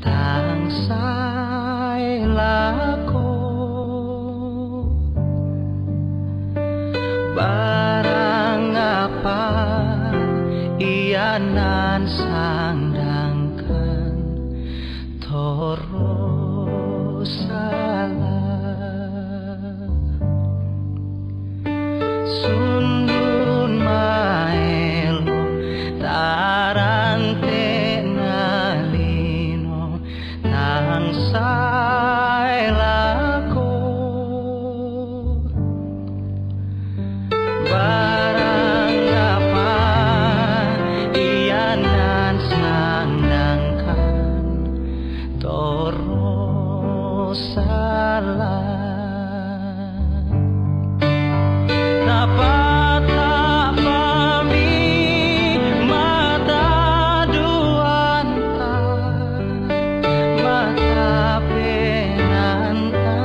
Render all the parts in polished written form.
tangsay lako barang apa iyanan sandangkan toro salah sundun maelo tarante nalino tangsay lako barang apa iyanan sandangkan toro salah dapat pami mata duanta mata penanta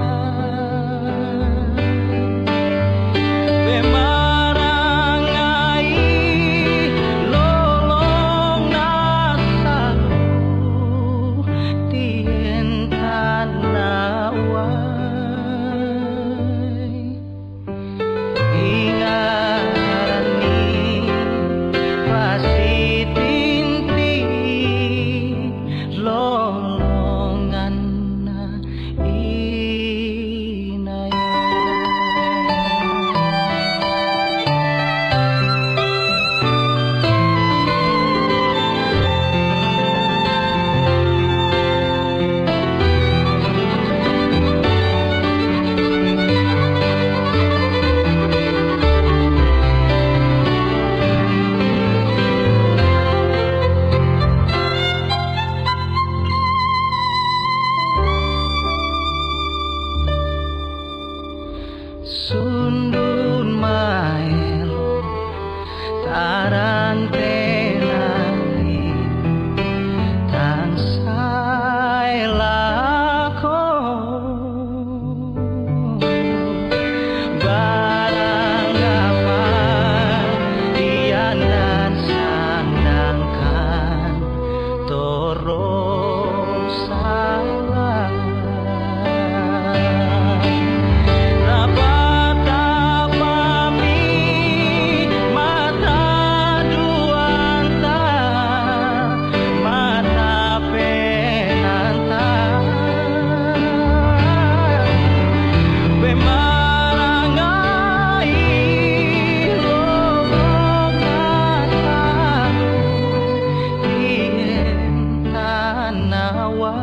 bemarangai lolong nasalu tien tanawai ingarani pasti tinti lolongan na inaya. Sundun maelo tarante nali tangsay lako barang apa iyanan sandangkan toro salah nawa